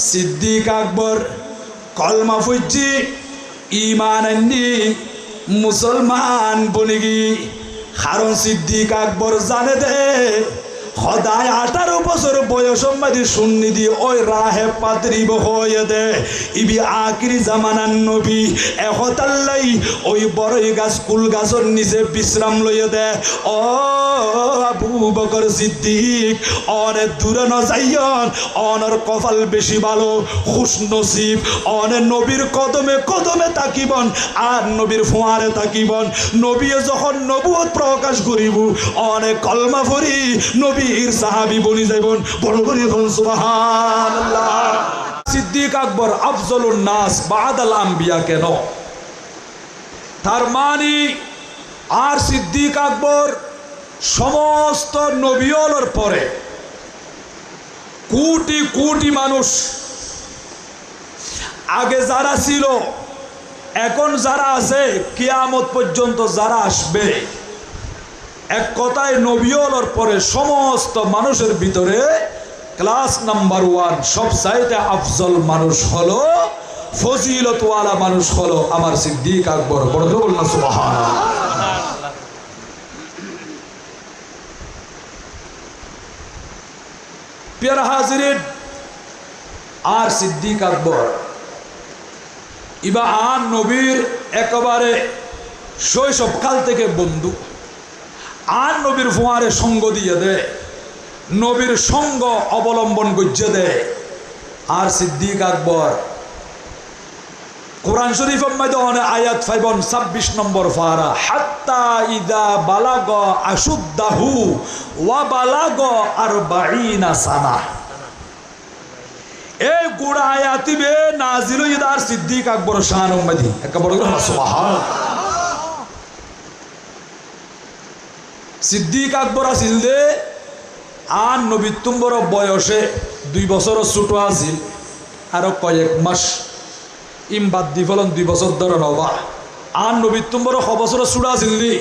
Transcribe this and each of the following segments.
সিদ্দিক আকবর কলমা Fuji ইমান আনি মুসলমান বনিগি। কারণ সিদ্দিক আকবর জানে দে সদায় 18 বছর বয়স মাঝে শুননি দিয়ে ওই রাহে পাত্রী হয়ে দে ইবি আখিরি জামানার নবী এহতাল্লাই ওই বড়ই গাছ কুল গাছর নিচে বিশ্রাম লইয়ে দে। ও আবু বকর সিদ্দিক অনেক দূরে ন যাইয়ন, অনর কপাল বেশি ভালো খুশ নসিব, অনেক নবীর কদমে কদমে তাকিবন আর নবীর ফোয়ারে তাকিবন। নবী যখন নবুয়ত প্রকাশ করিব অনেক কলমা পড়ি নবীর সাহাবী বনি যাইবন। বড় করে সুবহানাল্লাহ। সিদ্দিক আকবর আফজলুন নাস বাদাল আম্বিয়া কেন? তার মানে আর সিদ্দিক আকবর সমস্ত নবীর পরে কোটি কোটি মানুষ আগে যারা ছিল এখন যারা আছে কিয়ামত পর্যন্ত যারা আসবে, এক কথায় নবীর পরে সমস্ত মানুষের ভিতরে ক্লাস নাম্বার 1 সবচাইতে আফজল মানুষ হলো, ফজিলতওয়ালা মানুষ হলো আমার সিদ্দিক আকবর। বড় বলনা সুবহানাল্লাহ। প্রিয় হাজিরিন, আর সিদ্দিক আকবর ইবা আন নবীর একেবারে শৈশবকাল থেকে বন্ধু, আর নবীর ফোয়ারে সঙ্গ দিয়ে দে, নবীর সঙ্গ অবলম্বন গজ্জে দে। আর সিদ্দিক আকবর কোরআন শরীফের মধ্যে অনেক আয়াত পাইবেন 26 নম্বর পারা, হাত্তা ইদা বালাগ আশুদ্দাহু ওয়া বালাগ 40 সানা। এই গোড়া আয়াতিবে নাজিল ইদার সিদ্দিক আকবর শান উম্মতি একবার সুবহানাল্লাহ। সিদ্দিক আকবর আছিল দে আর নবী তুম্বর বয়সে 2 বছর ছোট আছিল, আরো কয়েক মাস ইম বাদ দি ফলন 2 বছর ধরে নবা। আর নবী তুম্বর বছর ছোট আছিল দি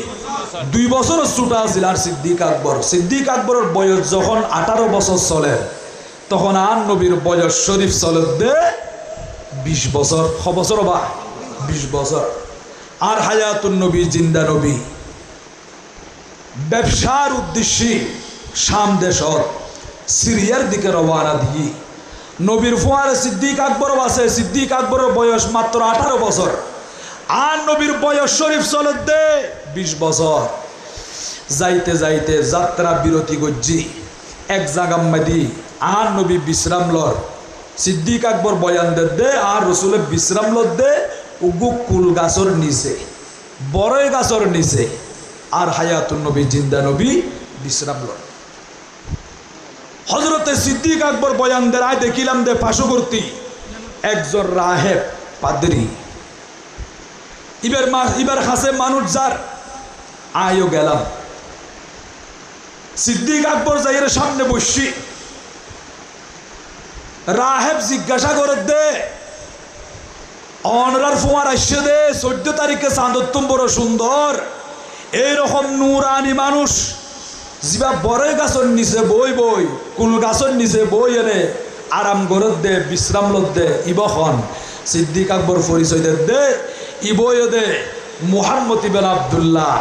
2 বছর ছোট আছিল। আর সিদ্দিক আকবরের বয়স যখন 18 বছর চলে তখন আর নবীর বয়স শরীফ চলে দে 20 বছর, বছর বা 20 বছর। আর হায়াতুন নবী জিন্দা নবী ব্যবসার উদ্দেশ্যে শাম দেশত সিরিয়ার দিকে রওনা দিয়ে নবীর ফোয়ারে সিদ্দিক আকবর আছে। সিদ্দিক আকবরের বয়স মাত্র 18 বছর, আর নবীর বয়স শরীফ চলে দে 20 বছর। যাইতে যাইতে যাত্রা বিরতি গজ্জি এক জায়গা মাদি আর নবী বিশ্রাম লর। সিদ্দিক আকবর বয়ান দে আর রসুলের বিশ্রাম লর দে উগু কুল গাছর নিচে, বড়ই গাছর নিচে। আর হায়াতুন নবী জিন্দা নবী বিশ্রাম লর। হযরতে সিদ্দিক আকবর বয়ান দে আয় দেখিলাম দে পার্শ্ববর্তী একজন রাহেব পাদ্রী ইবার কাছে মানুষ যার আয়ও গেলাম। সিদ্দিক আকবর যাইয়ের সামনে বসছি, রাহেব জিজ্ঞাসা করে দে অনরার ফোয়ার আসছে দে 14 তারিখে চাঁদত্তম বড় সুন্দর এইরকম নুরানি মানুষ যা বড়ই গাছর নিচে বই কুল গাছর নিচে বই এনে আরাম করে দে বিশ্রাম লত দে ইবখন। সিদ্দিক আকবর পরিচয় দে ইবই দে মুহাম্মদ ইবনে আব্দুল্লাহ,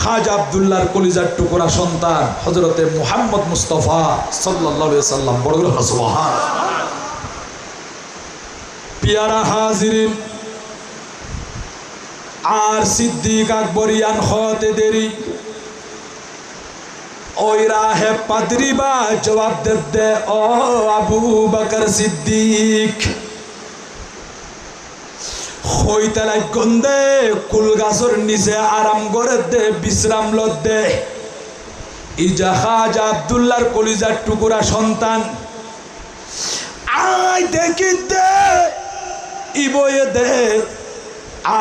খাজা আব্দুল্লাহর কলিজার টুকরা সন্তান হযরতে মুহাম্মদ মুস্তাফা সাল্লাল্লাহু আলাইহি সাল্লাম। বড় সুবহানাল্লাহ। পিয়ারা হাজিরিন, আর সিদ্দিক আকবর ইয়ান হতে দেরি ওই রাহে পাদ্রী বা জবাব দে ও আবু বকর সিদ্দিক হইতালাই গন্দে কুল গাছর নিচে আরাম করে দে বিশ্রাম লত দে। ইজা খাজা আব্দুল্লাহর কলিজার টুকরা সন্তান আয় দেখি দে ইবয়ে দে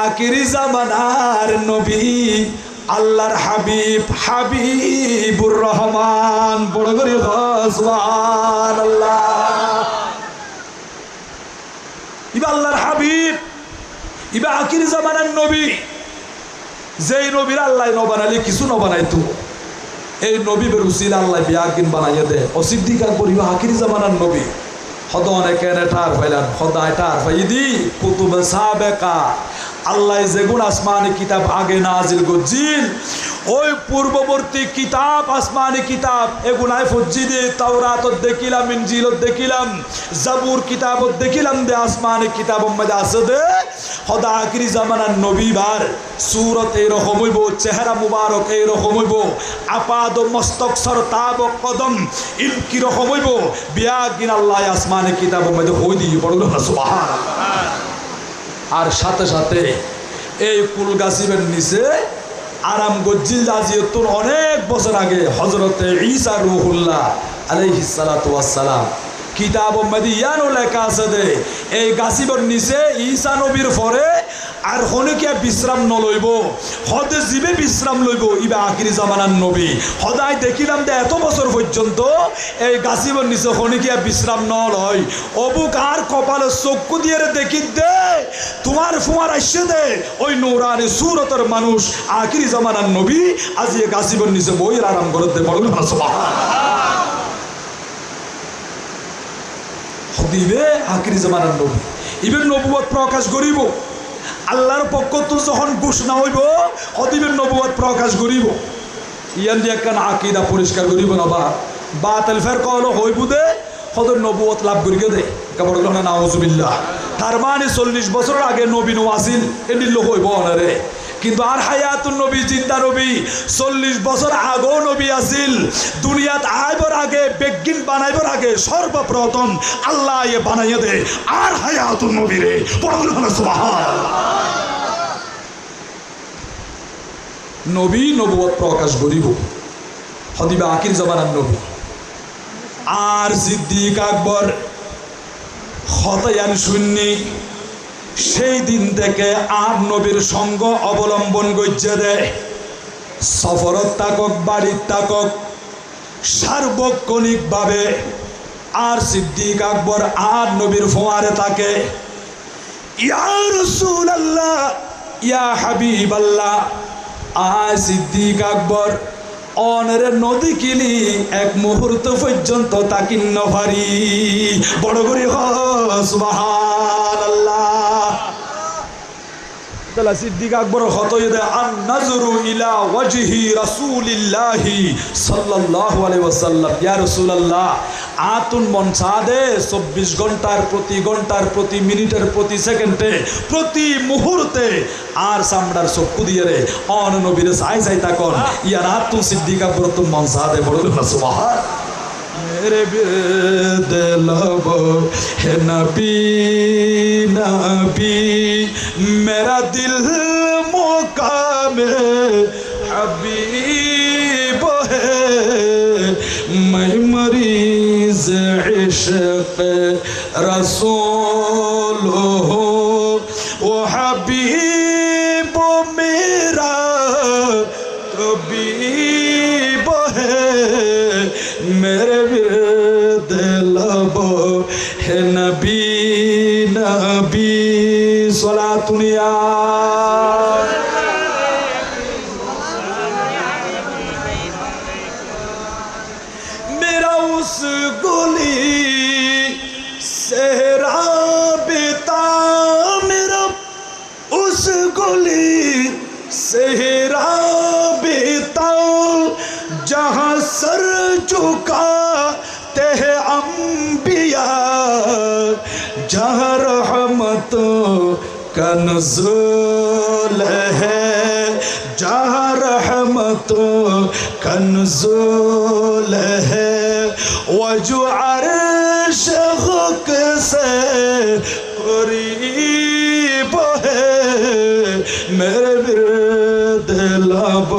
আখিরি জামানার নবী আল্লাহর হাবিবুর রহমান। বড় করে সুবহানাল্লাহ। ইবা আল্লাহর হাবিব, ইবা আখিরি জামানার নবী, যেই নবীর আল্লাহ নবানালি কিছু নবানাইতো এই নবী বেরুসিল আল্লাহ বিয়াকিন বানাইয়া দে। ও সিদ্দিক আকবর ইবা আখিরি জামানার নবী হদ অনেকে ঠার পাইলাম হদায় ঠার পাই দি কুতুবে সাবেকা আল্লাহ যেগুন আসমানি কিতাব আগে নাজিল করছিল ওই পূর্ববর্তী কিতাব আসমানি কিতাব এগুলাই ফজ্জি দে তাওরাতত দেখিলাম ইনজিলত দেখিলাম জাবুর কিতাবত দেখিলাম দে আসমানি কিতাব মধ্যে আছে দে হদা আখিরি জামানার নবী বার সূরত এরকম হইব চেহারা মুবারক এরকম হইব আপাদ মস্তক সর তাব কদম ইনকি রকম হইব বিয়াগিন আল্লাহ আসমানি কিতাব মধ্যে হই দিয়ে বড় সুবহানাল্লাহ। আর সাথে সাথে এই কুলগাছিবের নিচে আরাম গজ্জিল আজিয়তুন অনেক বছর আগে হজরতে ঈসা রুহুল্লাহ আলাইহিস সালাতু ওয়াস সালাম কিতাব মদিয়ানো লেখা আছে দে এই গাছিবের নিচে ঈসা নবীর পরে আর হনিকিয়া বিশ্রাম নলইব হদে জীবে বিশ্রাম লইব ইবা আখিরি জামানার নবী হদাই দেখিলাম দে এত বছর পর্যন্ত এই গাছিবের নিচে হনিকিয়া বিশ্রাম নলয় অবুক আর কপালে চক্ষু দিয়ে দেখি দে তোমার ফুয়ার আসছে দে ওই নূরানি সুরতের মানুষ আখিরি জামানার নবী আজ এই গাছিবের নিচে বইয়ের আরাম করে দে বড় সুবহানাল্লাহ। হদিবে আখিরি জামানার নবী ইবেন নবুয়ত প্রকাশ করিব আল্লাহর পক্ষ তো যখন ঘোষণা হইব হদিবের নবুয়ত প্রকাশ করিব ইয়ান দিয়ে একখান আকিদা পরিষ্কার করিব না বা বাতিল ফের কহলো হইব দে হদের নবুয়ত লাভ করিকে দে কেবল না নাউজুবিল্লাহ তার মানে 40 বছর আগে নবী নোয়াসিল এদিল হইব অনারে কিন্তু আর হায়াতুন নবী জিন্দা নবী 40 বছর আগেও নবী আসিল দুনিয়াত আইবার আগে বেগিন বানাইবার আগে সর্বপ্রথম আল্লাহ এ বানাইয়া দে আর হায়াতুন নবী রে পড়ল না সুবহানাল্লাহ। নবী নবুয়ত প্রকাশ করিব হদিবা আখির জামানার নবী আর সিদ্দিক আকবর খতায়ান সুন্নি সেই দিন থেকে আর নবীর সঙ্গ অবলম্বন করছে দেয় সফরত তাকক বাড়ির তাকক সার্বক্ষণিকভাবে আর সিদ্দিক আকবর আর নবীর ফোয়ারে তাকে ইয়া রাসূলুল্লাহ ইয়া হাবিবাল্লাহ আর সিদ্দিক আকবর অনরে নদী কিলি এক মুহূর্ত পর্যন্ত তাকিন নভারি বড় করে সুবহানাল্লাহ। তালা সিদ্দিক আকবর হতই দে আন নাজরু ইলা ওয়াজহি রাসূলিল্লাহি সাল্লাল্লাহু আলাইহি ওয়াসাল্লাম ইয়া রাসূলুল্লাহ আতুন মন সাদে 24 ঘন্টার প্রতি মিনিটের প্রতি সেকেন্ডে প্রতি মুহূর্তে আর সামড়ার চক্ষু দিয়ে রে অন নবীরে চাই চাই তাকন ইয়া আতুন সিদ্দিক আকবর তুম মন সাদে বড় সুবহান मेरे दिल है नबी नबी मेरा दिल मुकाम हबीब है मैं मरीज इश्क रसूल हो वो हबीब मेरा तबीब है मेरे है नबी नबी सलातुनिया मेरा उस गुली सेहरा बेता मेरा उस गुली सेहरा बेता जहाँ सर झुका ते अंबिया जहाँ रहमतों का नुज़ूल है जहाँ रहमतों का नुज़ूल है वो जो अर्श खुक से करीब है मेरे बिरद लब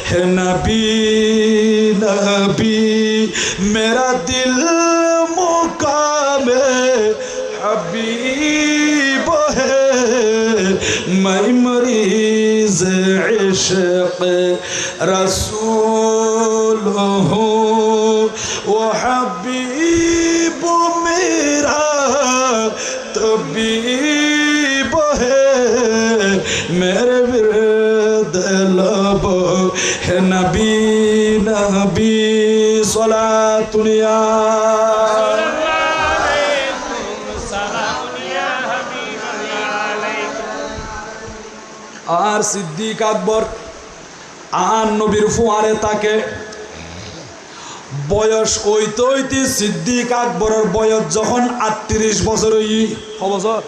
है नबी नबी मेरा दिल मुकाम हबीब है मैं मरीज इश्क रसूल हूँ वो हबीब मेरा तबीब है मेरे बिरद लब है नबी नबी सलातुनिया আর সিদ্দিক আকবর আর নবীর ফুয়ারে তাকে বয়স হইতে হইতে সিদ্দিক আকবরের বয়স যখন 38 বছর বছর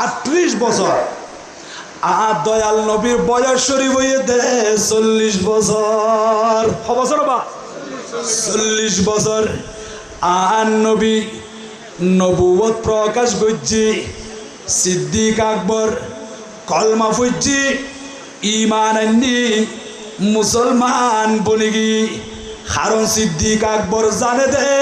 38 বছর আর দয়াল নবীর বয়স শরীফ হইয়ে দে 40 বছর বছর বা 40 বছর আর নবী নবুয়ত প্রকাশ করছি সিদ্দিক আকবর কলমা ফুজি ইমান আনি মুসলমান বনিগি কারণ সিদ্দিক আকবর জানে দে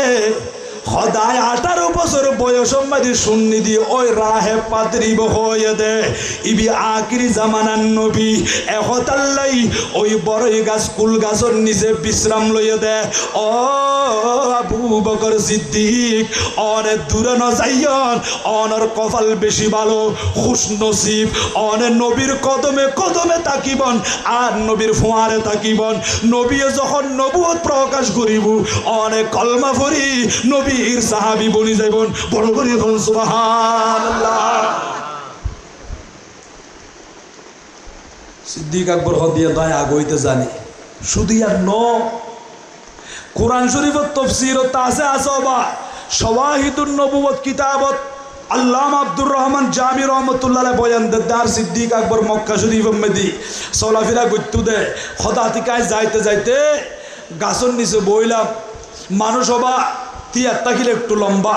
সদায় 18 বছর বয়স মাঝে শুননি দিয়ে ওই রাহে পাত্রিব হয়ে দে ইবি আকিরি জামানার নবী এহতাল্লাই ওই বড়ই গাছ কুল গাছর নিচে বিশ্রাম লইয়ে দে ও আবু বকর সিদ্দিক অনেক দূরে ন যাইয়ন অনর কপাল বেশি ভালো খুশ নসিব অনেক নবীর কদমে কদমে তাকিবন আর নবীর ফোয়ারে তাকিবন নবী যখন নবুয়ত প্রকাশ করিব অনেক কলমা পড়ি নবীর সাহাবী বনি যাইবন বড় করে এখন সুবহানাল্লাহ। সিদ্দিক আকবর হদিয়া দয়া আগইতে জানি শুধু আর ন কোরআন শরীফের তাফসীরত আছে আসবা শাওয়াহিদুন নবুওয়াত কিতাবত আল্লামা আব্দুর রহমান জামি রহমাতুল্লাহ আলাইহি বয়ান দেদার সিদ্দিক আকবর মক্কা শরীফ মধ্যে চলাফেরা করতে দে হদাতিকায় যাইতে যাইতে গাছর নিচে বইলাম মানুষ হবা তিয়ার তাকিলে একটু লম্বা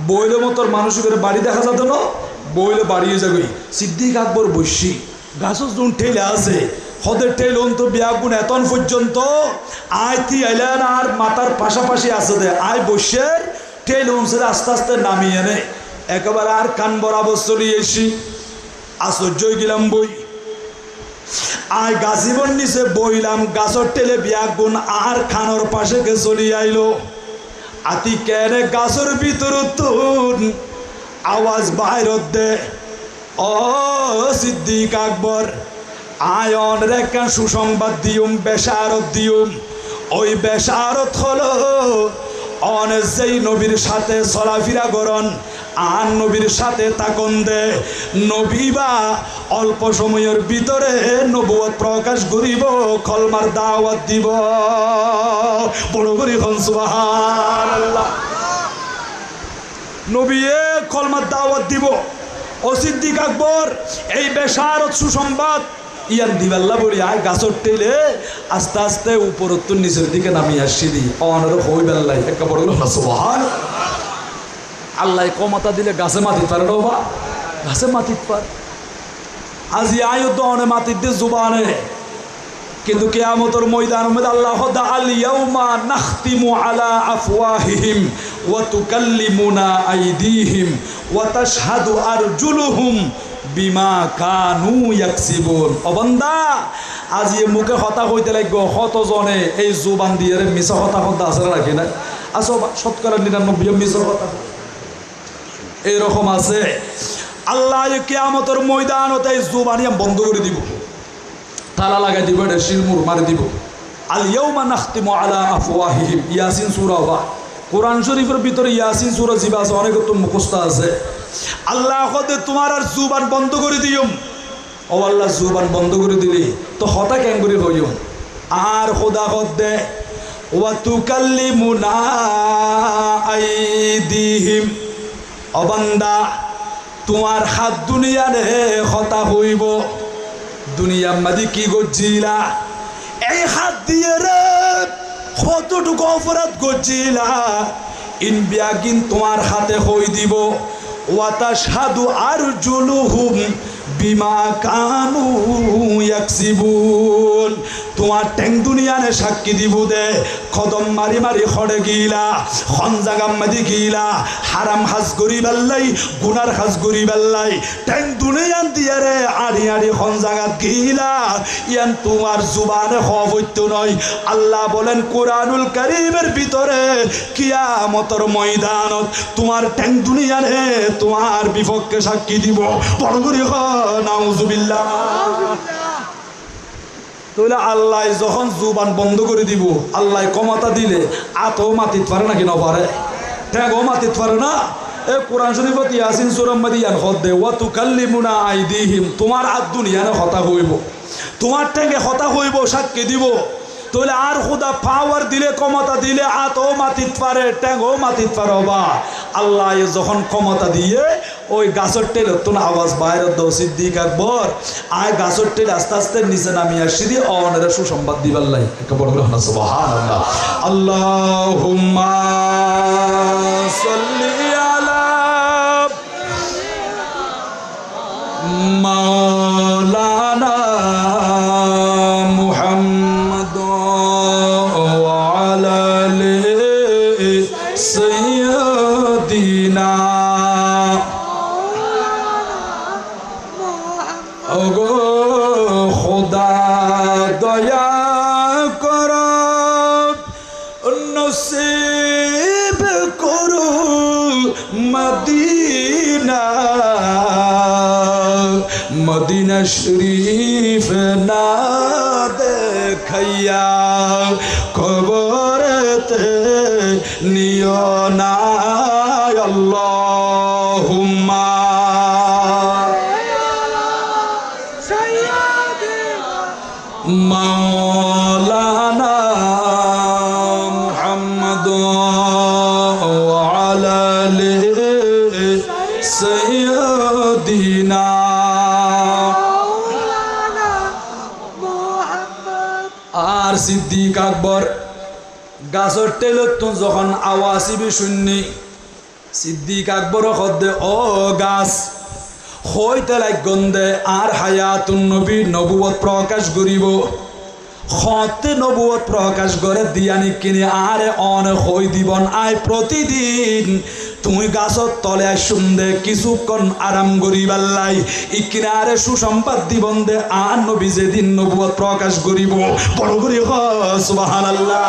বইলে মতোর মানুষের বাড়ি দেখা যেত না বইলে বাড়িয়ে যাবে সিদ্দিক আকবর বসি গাছর যখন ঠেলে আছে হদের ঠেল অন্ত বিয়াগুন এতন পর্যন্ত আয় তি আইলেন আর মাথার পাশাপাশি আছে দে আয় বসের ঠেল অংশের আস্তে আস্তে নামিয়ে এনে একেবারে আর কান বরাবর চলিয়ে এসি আশ্চর্যই গেলাম বই আয় গাছিবন নিচে বইলাম গাছর টেলে বিয়াগুন আর খানোর পাশে কে চলিয়ে আইলো আতি কেনে গাছর ভিতর তুন আওয়াজ বাইরত দে ও সিদ্দিক আকবর আয়ন রেখা সুসংবাদ দিউম বেশারত দিউম ওই বেশারত হলো অনেক যেই নবীর সাথে চলাফেরা করন আর নবীর সাথে তাকন দে নবী বা অল্প সময়ের ভিতরে নবুয়ত প্রকাশ করিব কলমার দাওয়াত দিব বড় করে হন সুবহানাল্লাহ। নবী কলমার দাওয়াত দিব ও সিদ্দিক আকবর এই বেশারত সুসংবাদ ইয়ান দিবাল্লা বলি আয় গাছর টেলে আস্তে আস্তে উপরত্ব নিচের দিকে নামিয়ে আসছি দি অনর হই বেল্লাই একটা বড় সুবহান আল্লাহ কমাতা দিলে গাছে মাতিত পারে না বা গাছে মাতিত পার আজি আয়ুদ্ধ অনে মাতিত দিয়ে জুবানে কিন্তু কিয়ামতের ময়দানের মধ্যে আল্লাহ দা আল ইয়াউমা নাখতিমু আলা আফওয়াহিহিম ওয়া তুকাল্লিমুনা আইদিহিম ওয়া তাশহাদু আরজুলুহুম বিমা কানু ইয়াকসিবুন। ও বান্দা আজি মুখে হতা হইতে লাগবে হতজনে এই জুবান দিয়ে মিছা হতা হতা আছে রাখি না আসো শতকরা 99 মিছা হতা এইরকম আছে। আল্লাহ কিয়ামতের ময়দানতে এই জুবানি বন্ধ করে দিব তালা লাগাই দিব এটা শিলমুর মারি দিব আল ইয়াউমা নাখতিমু আলা আফওয়াহিহিম ইয়াসিন সূরা বা কোরআন শরীফের ভিতরে ইয়াসিন সূরা জিবা আছে অনেক তো মুখস্থ আছে আল্লাহ কদে তোমার আর জুবান বন্ধ করে দিয়ম ও আল্লাহ জুবান বন্ধ করে দিলি তো হতা কেন করে হইম আর খোদা কদে ওয়া তুকাল্লিমুনা আইদিহিম ও বান্দা তোমার হাত দুনিয়ারে হতা হইব দুনিয়ার মাঝে কি করছিলা এই হাত দিয়ে রে কতটুকু অপরাধ করছিলা ইন বিয়াগিন তোমার হাতে হই দিব ওয়াতাশহাদু আরজুলুহুম বিমা কানু ইয়াকসিবুন তোমার ট্যাং দুনিয়ানে সাক্ষী দিব দে কদম মারি মারি খড়ে গিলা খনজাগাম মাদি গিলা হারাম হাজ করি বেল্লাই গুনার হাজ করি বেল্লাই ট্যাং দুনিয়ান দিয়ে রে আড়ি আড়ি খনজাগাত গিলা ইয়ান তোমার জুবানে হইতো নয়। আল্লাহ বলেন কোরআনুল কারীমের ভিতরে কিয়ামতের ময়দানত তোমার ট্যাং দুনিয়ানে তোমার বিপক্ষে সাক্ষী দিব বড় করে নাউজুবিল্লাহ। তাহলে আল্লাহ যখন জুবান বন্ধ করে দিব আল্লাহ ক্ষমতা দিলে আতো মাতিত পারে নাকি না পারে ট্যাগও মাতিত পারে না এ কোরআন শরীফত ইয়াসিন সূরা মাদিয়ান হদে ওয়া তুকাল্লিমুনা আইদিহিম তোমার আর দুনিয়ার কথা হইব তোমার ঠেঙ্গে কথা হইব সাক্ষী দিব তোলে আর খুদা পাওয়ার দিলে ক্ষমতা দিলে আতও মাতিত পারে ঠেঙ্গও মাতিত পারবা আল্লাহ যখন ক্ষমতা দিয়ে ওই গাছের টেল তোর আওয়াজ বাইরে দাও সিদ্দিক আকবর আয় গাছের টেল আস্তে আস্তে নিচে নামিয়ে আসি দিয়ে অনেরা সুসংবাদ দিবার লাই বড় বড় সুবহানাল্লাহ আল্লাহুম্মা সাল্লি আলা মাওলানা মুহাম্মদ ওয়া আলা আলি সাইয়্যিদিনা ওগো খোদা দয়া করো নসিব করো মদিনা মদিনা শরীফ না দেখাইয়া কবরতে নিও না আল্লাহুম্মা মাওলানা মুহাম্মদ ওয়া আলা আলি সাইয়্যিদিনা আর সিদ্দিক আকবর গাছর টেলত যখন আওয়াজিবি শুননি সিদ্দিক আকবর হদে ও গাছ হইতে লাগন্দে আর হায়াতুন নবী নবুয়ত প্রকাশ করিব হতে নবুয়ত প্রকাশ করে দিয়ানি কিনে আরে অন হই দিবন আয় প্রতিদিন তুমি গাছত তলে আয় শুনদে কিছুক্ষণ আরাম করিবার লাই ইকিনে আরে সুসংবাদ দিবন দে আর নবী যেদিন নবুয়ত প্রকাশ করিব বড় করি সুবহানাল্লাহ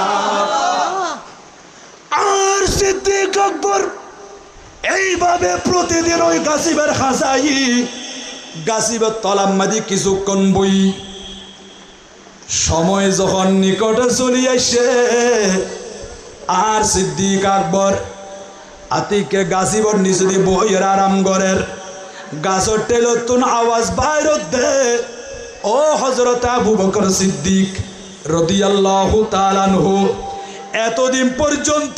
আর সিদ্দিক আকবর এইভাবে প্রতিদিন ওই গাছিবের খাসাই গাছিবের তলাম মাদি কিছুক্ষণ বই সময় যখন নিকটে চলি আসে আর সিদ্দিক আকবর আতিকে গাছিবর নিচে দি বইয়ের আরাম করের গাছর টেলতুন আওয়াজ বাইর দে ও হযরত আবু বকর সিদ্দিক রাদিয়াল্লাহু তাআলা আনহু এতদিন পর্যন্ত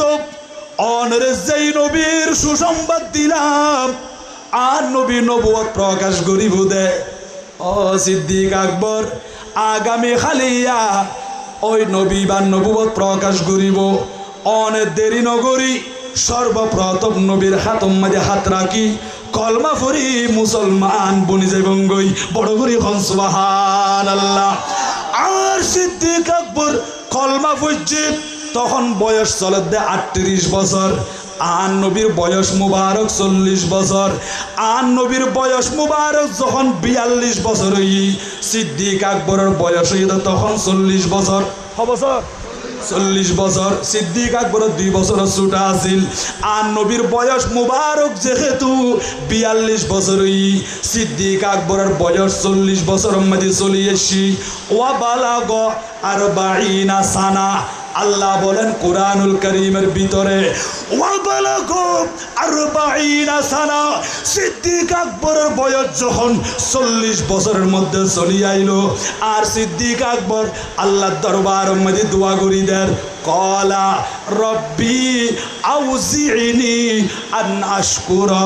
অনরে যেই নবীর সুসংবাদ দিলাম আর নবী নবুয়ত প্রকাশ করিব দে ও সিদ্দিক আকবর আগামী খালিয়া ওই নবী বা নবুয়ত প্রকাশ করিব অনেক দেরি নগরী সর্বপ্রথম নবীর হাতম মাঝে হাত রাখি কলমা ফরি মুসলমান বনি যাইবং গই বড় করি হন সুবহানাল্লাহ আর সিদ্দিক আকবর কলমা ফুজছে তখন বয়স চলে দে 38 বছর আর নবীর বয়স মুবারক 40 বছর আর নবীর বয়স মুবারক যখন 42 বছর হই সিদ্দিক আকবরের বয়স হইল তখন 40 বছর বছর 40 বছর সিদ্দিক আকবরের 2 বছর ছোট আছিল আর নবীর বয়স মুবারক যেহেতু 42 বছর হই সিদ্দিক আকবরের বয়স 40 বছরের মধ্যে চলে এসি ওয়া বালাগ 40 সানা আল্লাহ বলেন কুরআনুল কারীমের ভিতরে ওয়া বালাগ 40 সানা সিদ্দিক আকবরের বয়স যখন 40 বছরের মধ্যে চলে আইলো আর সিদ্দিক আকবর আল্লাহর দরবারের মধ্যে দোয়া করি দেন কলা রব্বি আউজিনি আন আশকুরা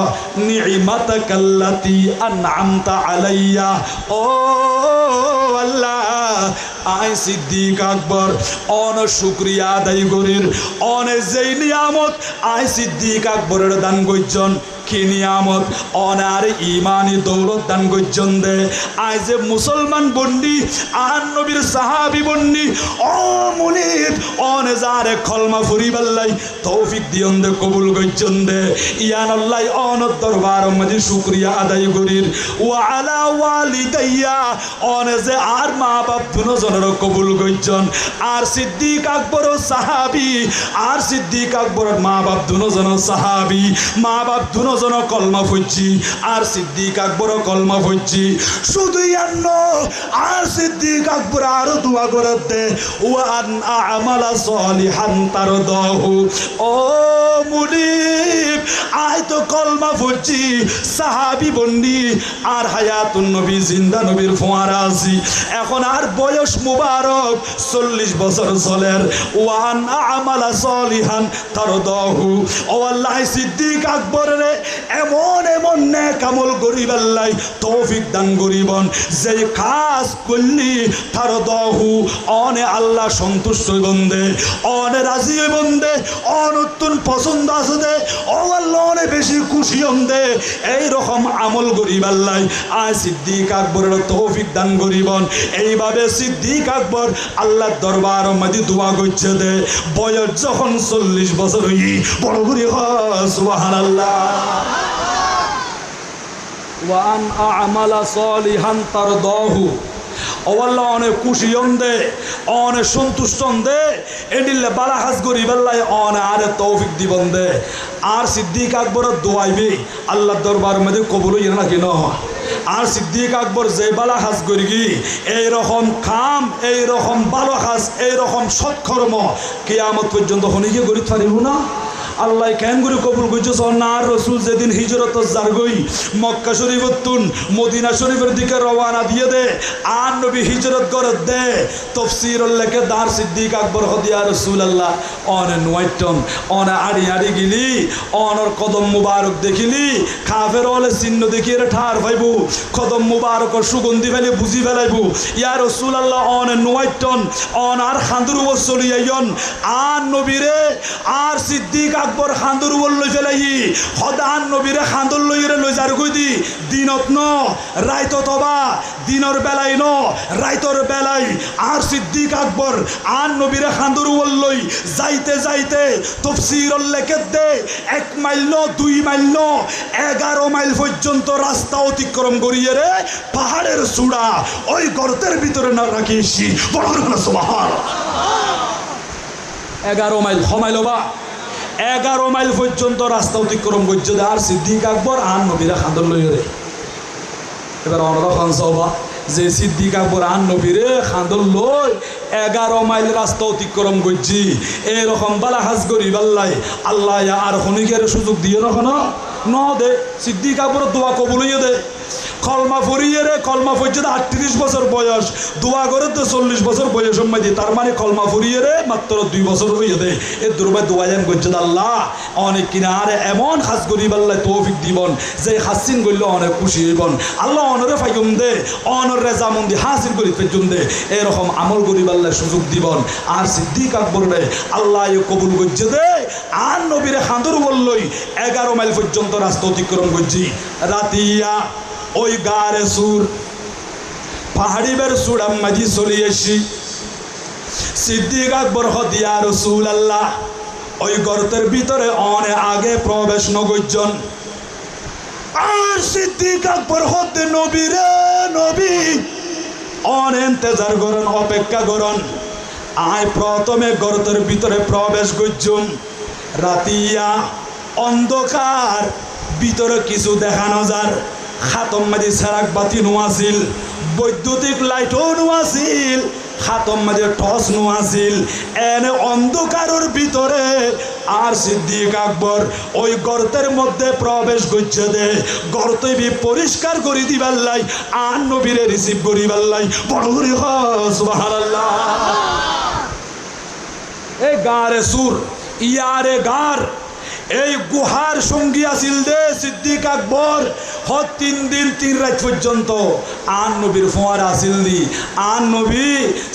নি'মাতাকাল্লাতী আন'আমতা আলাইয়া ও আল্লাহ আই সিদ্দিক আকবর অন শুকরিয়া আদায় করির অন যেই নিয়ামত আই সিদ্দিক আকবরের দান করছেন কি নিয়ামত অনার ইমানি দৌলত দান করছেন দে আই যে মুসলমান বন্ডি আর নবীর সাহাবি বন্ডি ও মুনিব অন যারে কলমা ফুরিবাল্লাই তৌফিক দিয়ন দে কবুল করছেন দে ইয়ান আল্লাহ অন দরবার মধ্যে শুকরিয়া আদায় করির ওয়া আলা ওয়ালিদাইয়া অন যে আর মা বাপ দুজনের কবুল করছেন আর সিদ্দিক আকবর সাহাবি আর সিদ্দিক আকবরের মা বাপ দুজন সাহাবি মা বাপ দুজন জন কলমা পড়ছি আর সিদ্দিক আকবর কলমা পড়ছি শুধু ইয়ান্ন আর সিদ্দিক আকবর আরো দোয়া করে দে ওয়ান আমালা সলিহান তারদাহু ও মুনিব আয় তো কলমা পড়ছি সাহাবী বন্দি আর হায়াতুন নবী জিন্দা নবীর ফোয়ারা আছি এখন আর বয়স মুবারক 40 বছর চলের ওয়ান আমালা সলিহান তারদাহু ও আল্লাহ সিদ্দিক আকবর রে এমন এমন নেক আমল করিব আল্লাহ তৌফিক দান করিবন যে কাজ করলি তারদাহু অনে আল্লাহ সন্তুষ্ট বন্দে অনে রাজি বন্দে অনতুন পছন্দ আছে দে ও আল্লাহ অনে বেশি খুশি হন্দে এই রকম আমল করিব আল্লাহ আয় সিদ্দিক আকবরের তৌফিক দান করিবন এইভাবে সিদ্দিক আকবর আল্লাহর দরবার মধ্যে দোয়া করছে দে বয়স যখন 40 বছর হই বড় করে সুবহানাল্লাহ ওয়ান আমালা সলিহান তারদাহু ও আল্লাহ অনেক খুশি হন্দে অনেক সন্তুষ্ট হন্দে এডিলে বালা হাজ করি বেল্লাই অনে আরে তৌফিক দিবন দে আর সিদ্দিক আকবরের দোয়াইবি আল্লাহর দরবার মধ্যে কবুল হইয়া না কেন আর সিদ্দিক আকবর যে বালা হাজ করি কি এইরকম কাম এইরকম ভালো হাজ এইরকম সৎকর্ম কিয়ামত পর্যন্ত হনিকে করি পারিব না আল্লাহ কেন করে কবুল করছে না রসুল যেদিন হিজরত জারগই মক্কা শরীফতুন মদিনা শরীফের দিকে রওনা দিয়ে দে আর নবী হিজরত করে দে তফসির লেখে দার সিদ্দিক আকবর হদিয়া রাসূলুল্লাহ অনে নয়টন অনে আড়ি আড়ি গিলি অনর কদম মুবারক দেখিলি কাফের হলে চিহ্ন দেখিয়ে ঠার পাইবো কদম মুবারক সুগন্ধি ফেলে বুঝি ফেলাইবো ইয়া রাসূলুল্লাহ অনে নয়টন অন আর খান্দুর চলি আইন আর নবীরে আর সিদ্দিক আকবর খান্দুর লই ফেলাই সদান নবীরে খান্দুর লইরে লই যার কই দি দিনত ন রাইত তবা দিনের বেলায় ন রাইতর বেলায় আর সিদ্দিক আকবর আর নবীরে খান্দুর লই যাইতে যাইতে তফসির লেখে দে 1 মাইল ন 2 মাইল ন 11 মাইল পর্যন্ত রাস্তা অতিক্রম করিয়ে রে পাহাড়ের চূড়া ওই গর্তের ভিতরে না রাখিয়েছি বড় সুবহানাল্লাহ 11 মাইল হমাইল বা 11 মাইল পর্যন্ত রাস্তা অতিক্রম করছে আর সিদ্দিক আকবর আর নবীরা খান্দর লই রে এবার আমরা খানসবা যে সিদ্দিক আকবর আর নবীরে খান্দর লই 11 মাইল রাস্তা অতিক্রম করছি এরকম বালা হাজ করি বাল্লাই আল্লাহ আর খনিকের সুযোগ দিয়ে না ন দে সিদ্দিক আকবর দোয়া কবুল হইয়ে দে কলমা ফরিয়ে রে কলমা ফরছে 38 বছর বয়স দোয়া করে তো 40 বছর বয়স সময় দিয়ে তার মানে কলমা ফরিয়ে রে মাত্র 2 বছর হইয়ে দে এ দুর্বাই দোয়া জান করছে আল্লাহ অনেক কিনারে এমন খাস করি আল্লাহ তৌফিক দিবন যে হাসিন করলে অনেক খুশি হইবন আল্লাহ অনরে ফাইম দে অনর রেজামন্দি হাসিল করি ফেজুম দে এরকম আমল করি আল্লাহ সুযোগ দিবন আর সিদ্দিক আকবর রে আল্লাহ কবুল করছে দে আর নবীরে খান্দুর বললই 11 মাইল পর্যন্ত রাস্তা অতিক্রম করছি রাতিয়া ওই গারে সুর পাহাড়ি বের সুড়াম মাঝি চলি এসি সিদ্দিক আকবর হদিয়া রাসূলুল্লাহ ওই গর্তের ভিতরে অনেক আগে প্রবেশ নগজন আর সিদ্দিক আকবর হতে নবীরে নবী অনেক ইন্তজার করেন অপেক্ষা করেন আয় প্রথমে গর্তের ভিতরে প্রবেশ করছুম রাতিয়া অন্ধকার ভিতরে কিছু দেখানো যার খাতম মাঝে সারাক বাতি নোয়াছিল বৈদ্যুতিক লাইটও নোয়াছিল খাতম মাঝে টর্চ নোয়াছিল এনে অন্ধকারের ভিতরে আর সিদ্দিক আকবর ওই গর্তের মধ্যে প্রবেশ করছে দে গর্ত পরিষ্কার করে দিবাল্লাই আর নবীরে রিসিভ করিবাল্লাই বড় করে সুবহানাল্লাহ এই গারে সুর ইয়ারে গার এই গুহার সঙ্গী আছিল দে সিদ্দিক আকবর 3 দিন 3 রাত পর্যন্ত আর নবীর ফোয়ারা আছিল দি আর নবী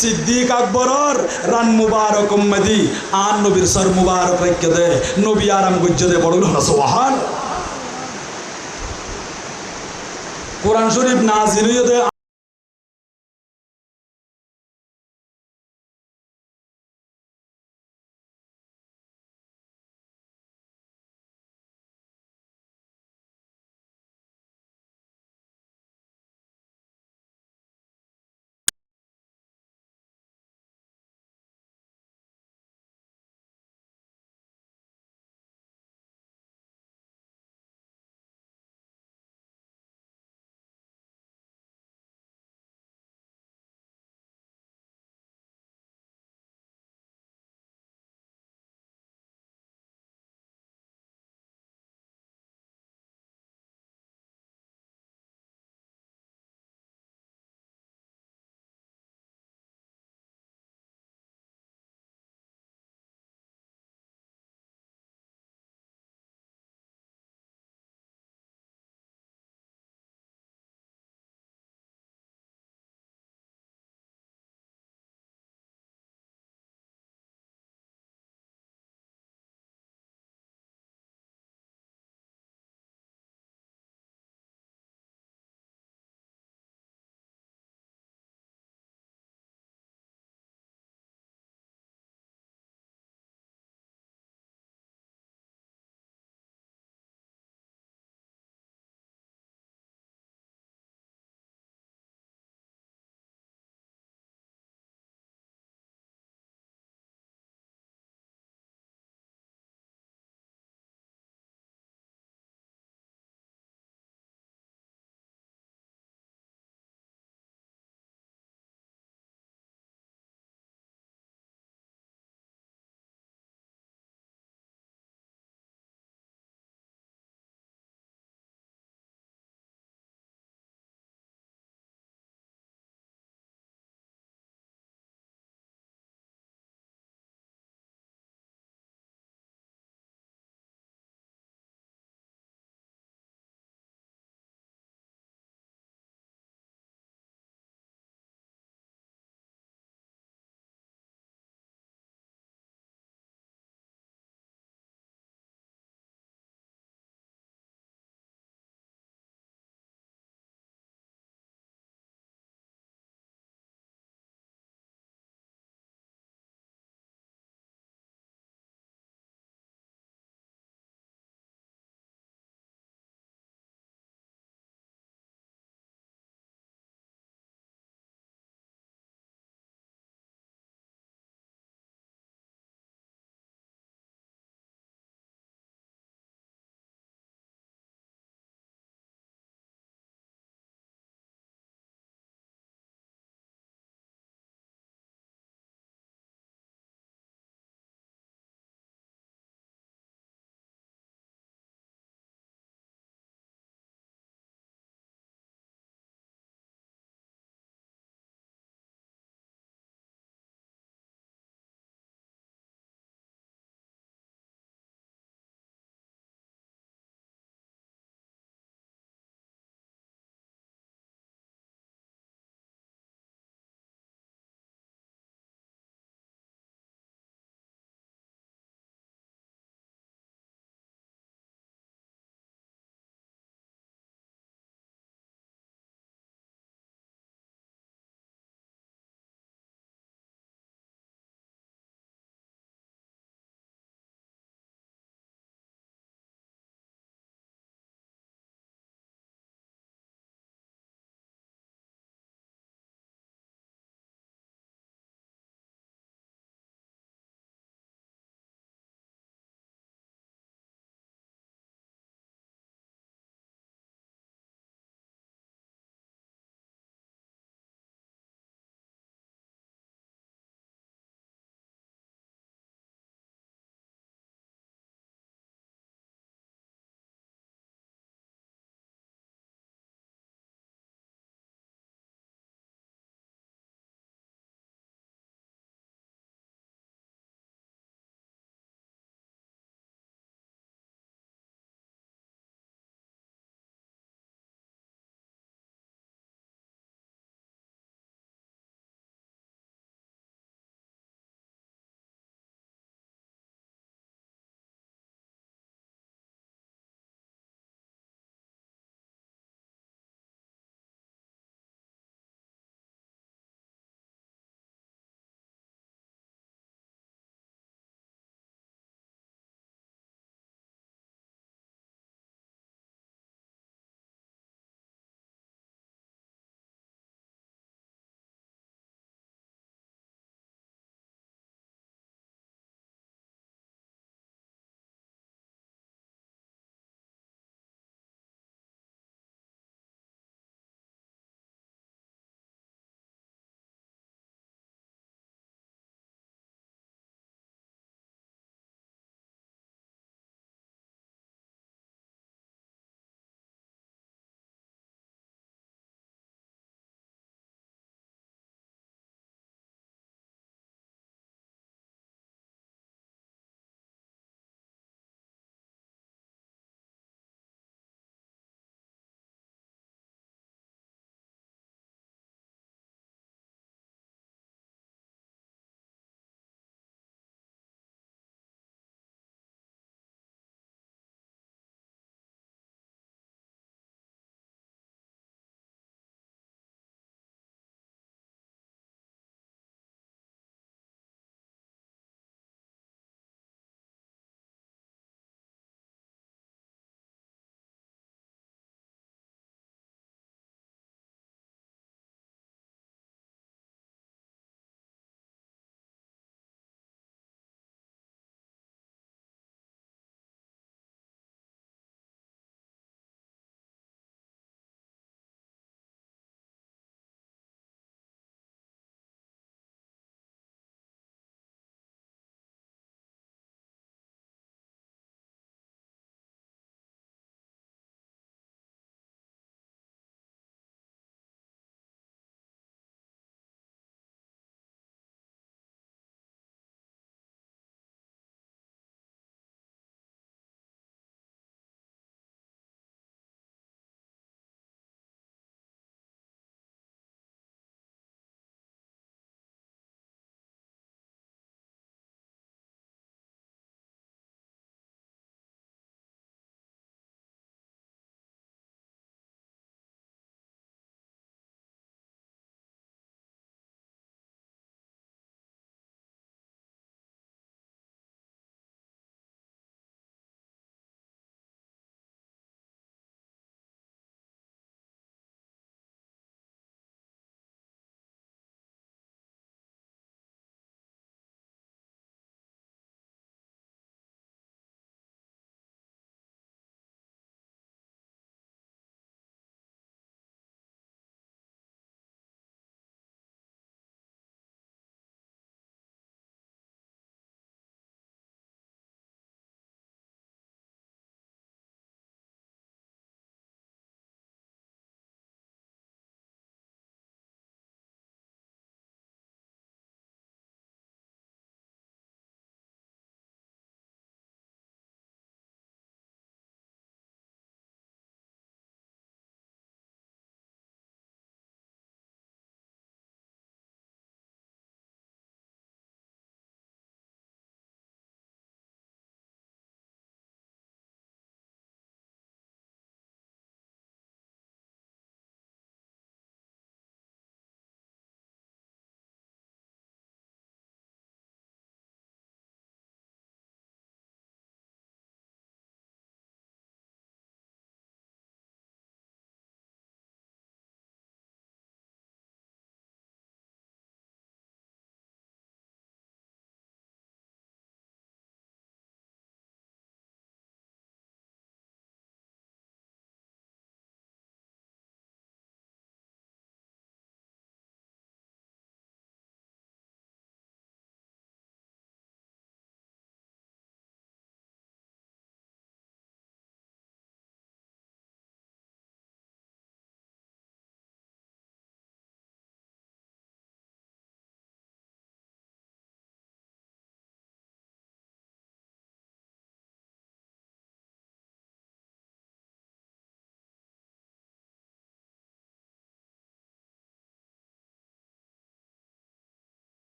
সিদ্দিক আকবরর রান মুবারক উম্মদি আর নবীর সর মুবারক রেখে দে নবী আরাম করছে দে বড় সুবহান কোরআন শরীফ নাজিল হয়ে দে